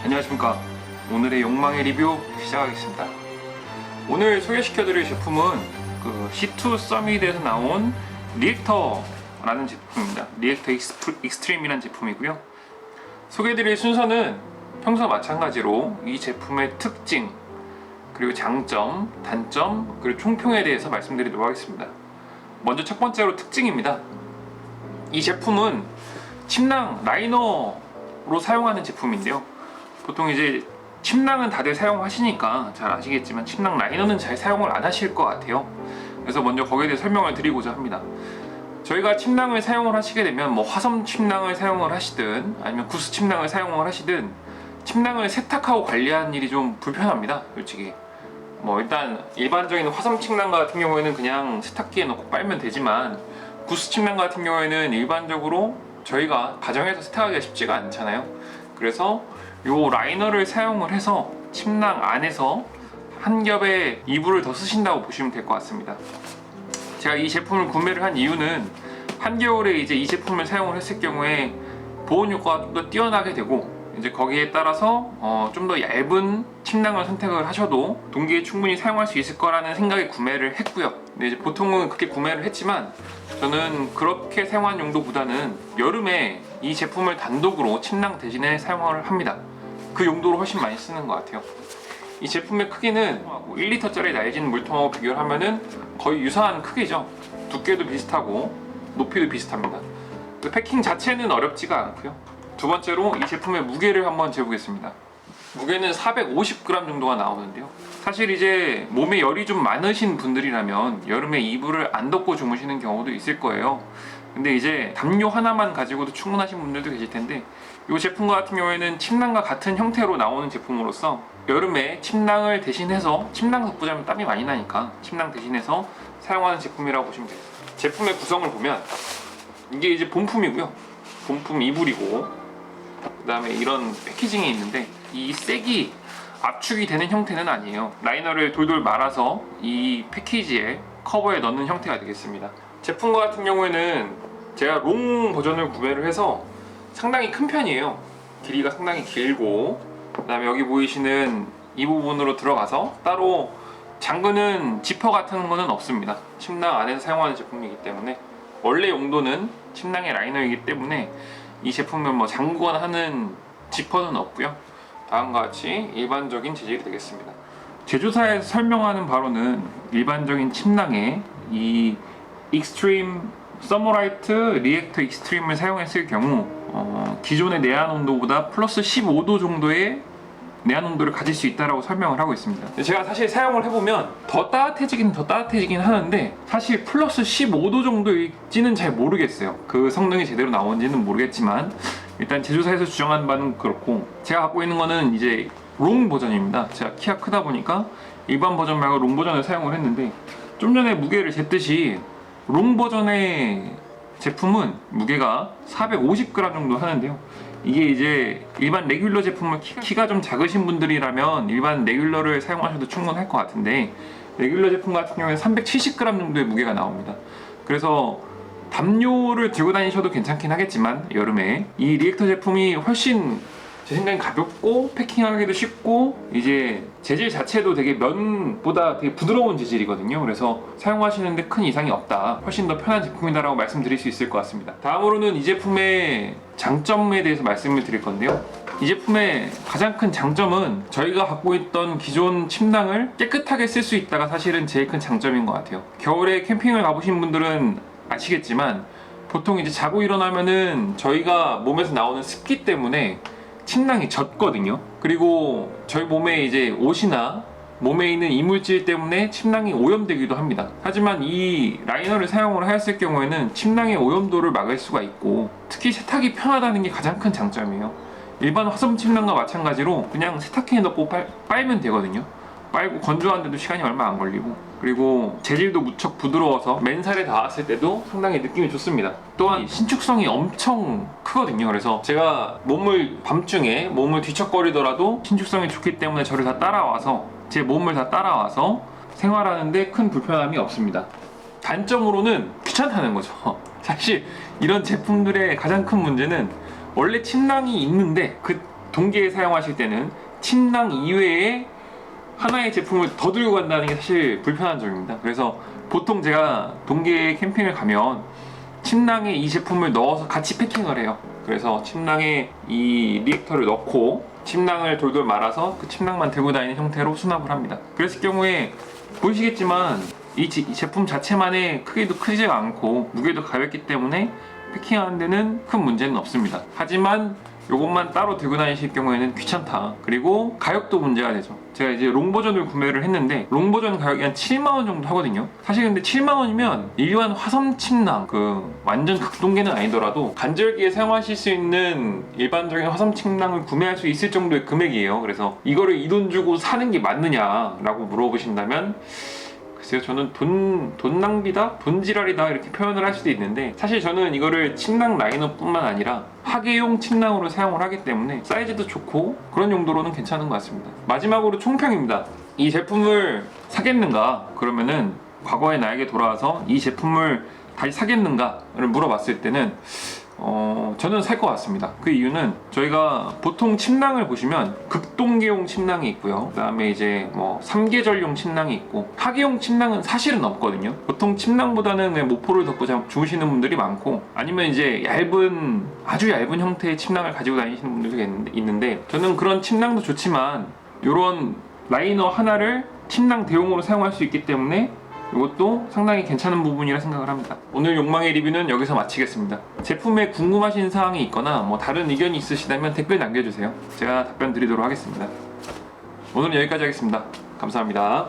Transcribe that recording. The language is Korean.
안녕하십니까. 오늘의 욕망의 리뷰 시작하겠습니다. 오늘 소개시켜드릴 제품은 그 C2 서밋에서 나온 리액터라는 제품입니다. 리액터 익스트림이라는 제품이고요. 소개해드릴 순서는 평소와 마찬가지로 이 제품의 특징, 그리고 장점, 단점, 그리고 총평에 대해서 말씀드리도록 하겠습니다. 먼저 첫 번째로 특징입니다. 이 제품은 침낭 라이너로 사용하는 제품인데요. 보통 이제 침낭은 다들 사용하시니까 잘 아시겠지만 침낭 라이너는 잘 사용을 안 하실 것 같아요. 그래서 먼저 거기에 대해 설명을 드리고자 합니다. 저희가 침낭을 사용을 하시게 되면 뭐 화섬 침낭을 사용을 하시든 아니면 구스 침낭을 사용을 하시든 침낭을 세탁하고 관리하는 일이 좀 불편합니다. 솔직히 뭐 일단 일반적인 화섬 침낭 같은 경우에는 그냥 세탁기에 넣고 빨면 되지만 구스 침낭 같은 경우에는 일반적으로 저희가 가정에서 세탁하기가 쉽지가 않잖아요. 그래서 요 라이너를 사용을 해서 침낭 안에서 한 겹의 이불을 더 쓰신다고 보시면 될 것 같습니다. 제가 이 제품을 구매를 한 이유는 한겨울에 이제 이 제품을 사용을 했을 경우에 보온 효과가 좀 더 뛰어나게 되고 이제 거기에 따라서 좀 더 얇은 침낭을 선택을 하셔도 동기에 충분히 사용할 수 있을 거라는 생각에 구매를 했고요. 근데 이제 보통은 그렇게 구매를 했지만 저는 그렇게 사용한 용도보다는 여름에 이 제품을 단독으로 침낭 대신에 사용을 합니다. 그 용도로 훨씬 많이 쓰는 것 같아요. 이 제품의 크기는 1리터짜리 나이진 물통하고 비교를 하면은 거의 유사한 크기죠. 두께도 비슷하고 높이도 비슷합니다. 패킹 자체는 어렵지가 않고요. 두 번째로 이 제품의 무게를 한번 재보겠습니다. 무게는 450g 정도가 나오는데요. 사실 이제 몸에 열이 좀 많으신 분들이라면 여름에 이불을 안 덮고 주무시는 경우도 있을 거예요. 근데 이제 담요 하나만 가지고도 충분하신 분들도 계실 텐데 이 제품 같은 경우에는 침낭과 같은 형태로 나오는 제품으로서 여름에 침낭을 대신해서 침낭 덮고 자면 땀이 많이 나니까 침낭 대신해서 사용하는 제품이라고 보시면 돼요. 제품의 구성을 보면 이게 이제 본품이고요. 본품 이불이고 그 다음에 이런 패키징이 있는데 이 색이 압축이 되는 형태는 아니에요. 라이너를 돌돌 말아서 이 패키지에 커버에 넣는 형태가 되겠습니다. 제품 같은 경우에는 제가 롱 버전을 구매를 해서 상당히 큰 편이에요. 길이가 상당히 길고 그 다음에 여기 보이시는 이 부분으로 들어가서 따로 잠그는 지퍼 같은 거는 없습니다. 침낭 안에서 사용하는 제품이기 때문에 원래 용도는 침낭의 라이너이기 때문에 이 제품은 뭐 잠그거나 하는 지퍼는 없고요. 다음과 같이 일반적인 재질이 되겠습니다. 제조사에서 설명하는 바로는 일반적인 침낭에 이 익스트림 서머라이트 리액터 익스트림을 사용했을 경우 기존의 내한 온도보다 플러스 15도 정도의 내한 온도를 가질 수 있다고 설명을 하고 있습니다. 제가 사실 사용을 해보면 더 따뜻해지긴 하는데 사실 플러스 15도 정도일지는 잘 모르겠어요. 그 성능이 제대로 나오는지는 모르겠지만 일단 제조사에서 주장하는 바는 그렇고 제가 갖고 있는 거는 이제 롱 버전입니다. 제가 키가 크다 보니까 일반 버전 말고 롱 버전을 사용을 했는데 좀 전에 무게를 쟀듯이 롱 버전의 제품은 무게가 450g 정도 하는데요. 이게 이제 일반 레귤러 제품을 키가 좀 작으신 분들이라면 일반 레귤러를 사용하셔도 충분할 것 같은데 레귤러 제품 같은 경우에는 370g 정도의 무게가 나옵니다. 그래서 담요를 들고 다니셔도 괜찮긴 하겠지만 여름에 이 리액터 제품이 훨씬 제 생각엔 가볍고 패킹하기도 쉽고 이제 재질 자체도 되게 면보다 되게 부드러운 재질이거든요. 그래서 사용하시는데 큰 이상이 없다, 훨씬 더 편한 제품이다라고 말씀드릴 수 있을 것 같습니다. 다음으로는 이 제품의 장점에 대해서 말씀을 드릴 건데요. 이 제품의 가장 큰 장점은 저희가 갖고 있던 기존 침낭을 깨끗하게 쓸 수 있다가 사실은 제일 큰 장점인 것 같아요. 겨울에 캠핑을 가보신 분들은 아시겠지만 보통 이제 자고 일어나면은 저희가 몸에서 나오는 습기 때문에 침낭이 젖거든요. 그리고 저희 몸에 이제 옷이나 몸에 있는 이물질 때문에 침낭이 오염되기도 합니다. 하지만 이 라이너를 사용을 하였을 경우에는 침낭의 오염도를 막을 수가 있고 특히 세탁이 편하다는 게 가장 큰 장점이에요. 일반 화섬 침낭과 마찬가지로 그냥 세탁기에 넣고 빨면 되거든요. 빨고 건조하는데도 시간이 얼마 안 걸리고 그리고 재질도 무척 부드러워서 맨살에 닿았을 때도 상당히 느낌이 좋습니다. 또한 신축성이 엄청 크거든요. 그래서 제가 밤중에 몸을 뒤척거리더라도 신축성이 좋기 때문에 저를 다 따라와서 제 몸을 다 따라와서 생활하는데 큰 불편함이 없습니다. 단점으로는 귀찮다는 거죠. 사실 이런 제품들의 가장 큰 문제는 원래 침낭이 있는데 그 동계에 사용하실 때는 침낭 이외에 하나의 제품을 더 들고 간다는 게 사실 불편한 점입니다. 그래서 보통 제가 동계 캠핑을 가면 침낭에 이 제품을 넣어서 같이 패킹을 해요. 그래서 침낭에 이 리액터를 넣고 침낭을 돌돌 말아서 그 침낭만 들고 다니는 형태로 수납을 합니다. 그랬을 경우에 보시겠지만 이 제품 자체만의 크기도 크지 않고 무게도 가볍기 때문에 패킹하는 데는 큰 문제는 없습니다. 하지만 이것만 따로 들고 다니실 경우에는 귀찮다. 그리고 가격도 문제가 되죠. 제가 이제 롱 버전을 구매를 했는데 롱 버전 가격이 한 7만원 정도 하거든요. 사실 근데 7만원이면 일반 화섬 침낭 완전 극동계는 아니더라도 간절기에 사용하실 수 있는 일반적인 화섬 침낭을 구매할 수 있을 정도의 금액이에요. 그래서 이거를 이 돈 주고 사는 게 맞느냐라고 물어보신다면 글쎄요, 저는 돈 낭비다? 돈 지랄이다 이렇게 표현을 할 수도 있는데 사실 저는 이거를 침낭 라이너 뿐만 아니라 하계용 침낭으로 사용을 하기 때문에 사이즈도 좋고 그런 용도로는 괜찮은 것 같습니다. 마지막으로 총평입니다. 이 제품을 사겠는가? 그러면은 과거의 나에게 돌아와서 이 제품을 다시 사겠는가를 물어봤을 때는 저는 살 것 같습니다. 그 이유는 저희가 보통 침낭을 보시면 극동계용 침낭이 있고요. 그 다음에 이제 뭐 3계절용 침낭이 있고 하계용 침낭은 사실은 없거든요. 보통 침낭보다는 그냥 모포를 덮고 주무시는 분들이 많고 아니면 이제 아주 얇은 형태의 침낭을 가지고 다니시는 분들도 있는데 저는 그런 침낭도 좋지만 이런 라이너 하나를 침낭 대용으로 사용할 수 있기 때문에 이것도 상당히 괜찮은 부분이라 생각을 합니다. 오늘 욕망의 리뷰는 여기서 마치겠습니다. 제품에 궁금하신 사항이 있거나 뭐 다른 의견이 있으시다면 댓글 남겨주세요. 제가 답변 드리도록 하겠습니다. 오늘은 여기까지 하겠습니다. 감사합니다.